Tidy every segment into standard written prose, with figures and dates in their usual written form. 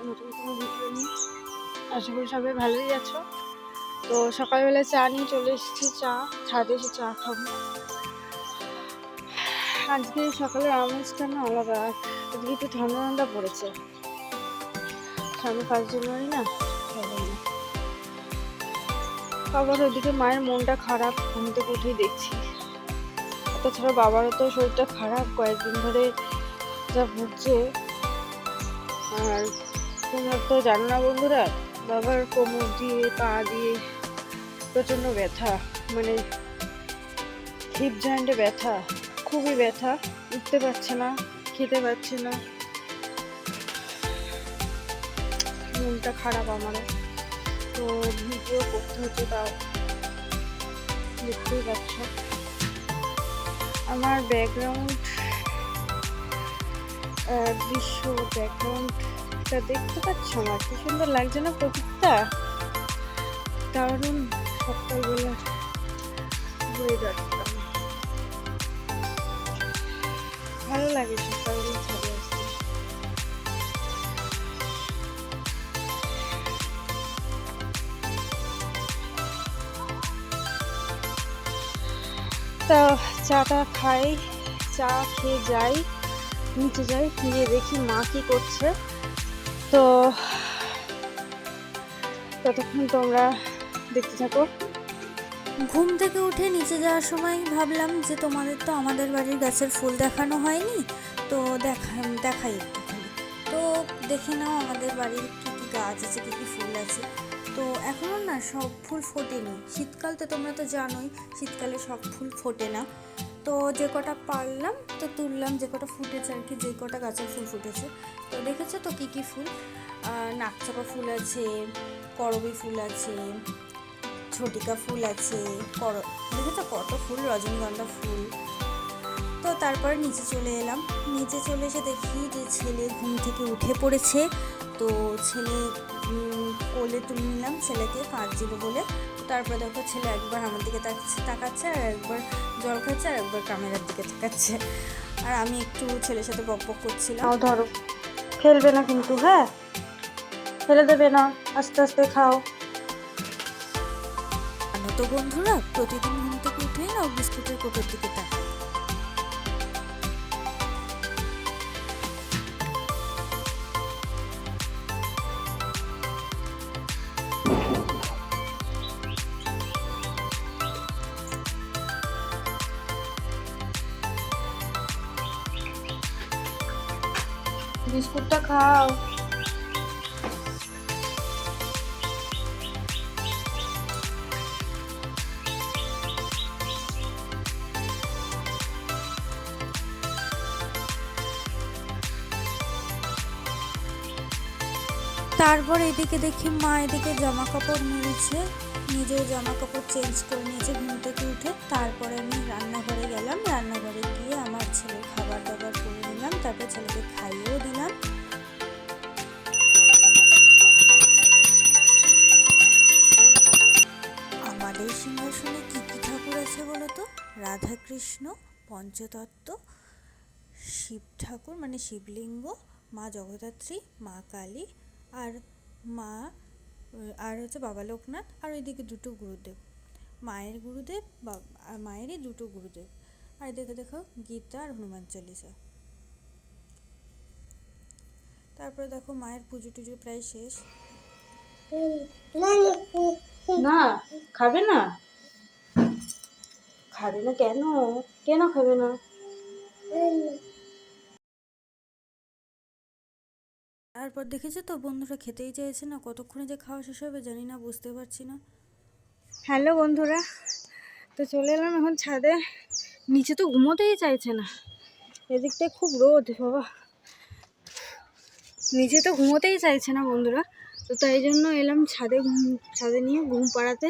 নতুন কোনো ভিডিও নিয়ে। আশা করি সবাই ভালোই আছো। তো সকালবেলা চা নিয়ে চলে এসেছি, ছাদে এসে চা খাবো। আজকে সকালের আমেজটা না আলাদা, আজকে একটু ঠান্ডা ঠান্ডা পড়েছে। সামনে 5 জানুয়ারি না, আবার ওইদিকে মায়ের মনটা খারাপ, ঘুম থেকে উঠেই দেখছি। তাছাড়া বাবারও তো শরীরটা খারাপ, কয়েকদিন ধরে যা ভুগছে। আর তোমরা তো জানো না বন্ধুরা, বাবার কোমর দিয়ে পা দিয়ে প্রচণ্ড ব্যথা, মানে হিপ জয়েন্টে ব্যথা, খুবই ব্যথা। উঠতে পারছে না, খেতে পারছে না। মনটা খারাপ আমারও, তো ভিডিও করতে হচ্ছে, তাও দেখতেই পাচ্ছ। আমার ব্যাকগ্রাউন্ড দৃশ্য, ব্যাকগ্রাউন্ডটা দেখতে পাচ্ছ আমার কি সুন্দর লাগছে না প্রকৃতিটা? দারুণ সকালবেলা ওয়েদারটা ভালো লাগে, সকালবেলা ছাদে আসতে। তা চাটা খাই, চা খেয়ে যাই নিচে, যাই গিয়ে দেখি মা কি করছে। তো ততক্ষণ তোমরা দেখতে থাকো। ঘুম থেকে উঠে নিচে যাওয়ার সময় ভাবলাম যে তোমাদের তো আমাদের বাড়ির গাছের ফুল দেখানো হয়নি, তো দেখাই একটুখানি। তো দেখে নাও আমাদের বাড়ির কী কী গাছ আছে, কী কী ফুল আছে। তো এখনও না সব ফুল ফোটেনি, শীতকাল তো তোমরা তো জানোই, শীতকালে সব ফুল ফোটে না। তো যে কটা পারলাম তো তুললাম, যে কটা ফুটেছে আর কি, যে কটা গাছের ফুল ফুটেছে। তো দেখেছো তো কী কী ফুল, নাকচাপা ফুল আছে, করবী ফুল আছে, ঝটিকা ফুল আছে, দেখেছো কত ফুল, রজনীগন্ধা ফুল। তো তারপর নিচে চলে এলাম, নিচে চলে এসে দেখি যে ছেলে ঘুম থেকে উঠে পড়েছে। তো ছেলে কোলে তুলে নিলাম, ছেলেকে কাঁদছিল বলে। তারপর দেখো ছেলে একবার আমার দিকে তাকাচ্ছে, আর একবার জল খাচ্ছে, আর একবার ক্যামেরার দিকে তাকাচ্ছে। আর আমি একটু ছেলের সাথে বক বক করছিলাম। ধরো, ফেলবে না কিন্তু, হ্যাঁ ফেলে দেবে না, আস্তে আস্তে খাও। তো বন্ধুরা প্রতিদিন ঘুম থেকে উঠেই না বিস্কুটের কোটোর দিকে তাকায়। বিস্কুটটা খাও। তারপর এদিকে দেখি মা এদিকে জামা কাপড় মেরেছে, নিজের জামা কাপড় চেঞ্জ করে নিয়েছে ঘুম থেকে উঠে। তারপরে আমি রান্নাঘরে গেলাম, রান্নাঘরে গিয়ে আমার ছেলের খাবার দাবার করে নিলাম, তারপর ছেলেকে খাইয়েও দিলাম। আমাদের সিংহাসনে কী কী ঠাকুর আছে বলো তো? রাধাকৃষ্ণ, পঞ্চতত্ত্ব, শিব ঠাকুর মানে শিবলিঙ্গ, মা জগদ্ধাত্রী, মা কালী, আর মা, আর হচ্ছে বাবা লোকনাথ, আর ওইদিকে দুটো গুরুদেব, মায়ের গুরুদেব আর মায়েরই দুটো গুরুদেব। আর এদিকে দেখো গীতা আর হনুমান চালিসা। তারপরে দেখো মায়ের পুজো টুজো প্রায় শেষ। না খাবে না, খাবে না কেন? কেন খাবে না? তারপর দেখেছো তো বন্ধুরা খেতেই চাইছে না, কতক্ষণে যে খাওয়া শেষ হবে জানি না, বুঝতে পারছি না। হ্যালো বন্ধুরা, তো চলে এলাম এখন ছাদে। নিচে তো ঘুমোতেই চাইছে না, এদিকটায় খুব রোদ বাবা, নিচে তো ঘুমোতেই চাইছে না বন্ধুরা। তো তাই জন্য এলাম ছাদে নিয়ে ঘুম পাড়াতে।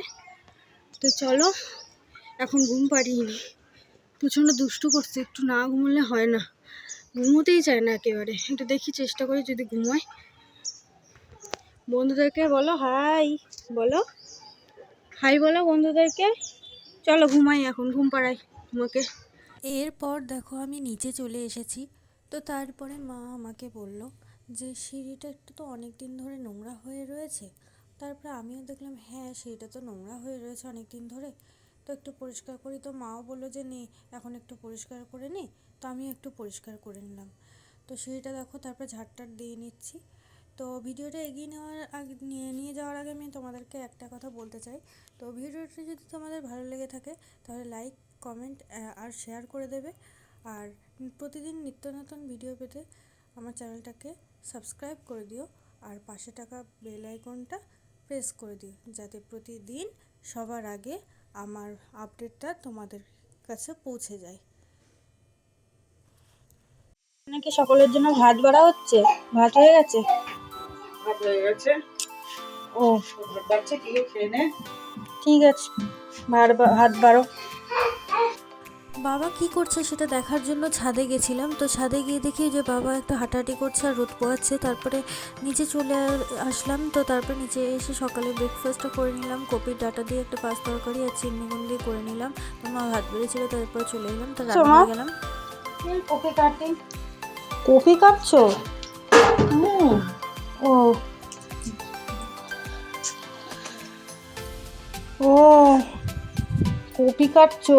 তো চলো এখন ঘুম পাড়িয়ে নি। প্রচণ্ড দুষ্টু করছে, একটু না ঘুমোলে হয় না, ঘুমোতেই চায় না একেবারে। একটু দেখি চেষ্টা করি যদি ঘুমোয়। বন্ধুদেরকে বলো হাই, বলো হাই, বলো বন্ধুদেরকে। চলো ঘুমাই এখন, ঘুম পাড়াই তোমাকে। এরপর দেখো আমি নিচে চলে এসেছি। তো তারপরে মা আমাকে বলল যে সিঁড়িটা একটু তো অনেক দিন ধরে নোংরা হয়ে রয়েছে। তারপরে আমিও দেখলাম হ্যাঁ সিঁড়িটা তো নোংরা হয়ে রয়েছে অনেক দিন ধরে, তো একটু পরিষ্কার করি। তো মাও বললো যে নে এখন একটু পরিষ্কার করে নে, তো আমিও একটু পরিষ্কার করে নিলাম। তো সিঁড়িটা দেখো, তারপরে ঝাড়টার দিয়ে নিচ্ছি। তো ভিডিওটা এগিয়ে নেওয়ার আগে নিয়ে যাওয়ার আগে আমি তোমাদেরকে একটা কথা বলতে চাই। তো ভিডিওটা যদি তোমাদের ভালো লেগে থাকে তাহলে লাইক, কমেন্ট আর শেয়ার করে দেবে। আর প্রতিদিন নিত্য নতুন ভিডিও পেতে আমার চ্যানেলটাকে সাবস্ক্রাইব করে দিও, আর পাশে থাকা বেল আইকনটা প্রেস করে দিও, যাতে প্রতিদিন সবার আগে আমার আপডেটটা তোমাদের কাছে পৌঁছে যায়। নাকি সকলের জন্য ভাত বাড়া হচ্ছে? ভাত হয়ে গেছে? ভাত হয়ে গেছে। ও ভাত বাড়ছে, তুইও খেয়ে নে। ঠিক আছে, ভাত বাড়ো। বাবা কি করছে সেটা দেখার জন্য ছাদে গেছিলাম। তো ছাদে গিয়ে দেখি যে বাবা একটু হাঁটাহাঁটি করছে আর রোদ পোয়াচ্ছে। তারপরে নিচে চলে আসলাম। তো তারপর নিচে এসে সকালে ব্রেকফাস্টটা করে নিলাম, কপির ডাঁটা দিয়ে একটা পাঁচ তরকারি আর চিংড়ি দিয়ে করে নিলাম। তো মা ভাত বেড়েছিল, তারপর চলে এলাম, তো রান্না হয়ে গেলাম। কপি কাটি। কপি কাটছো? ও ও কপি কাটছো?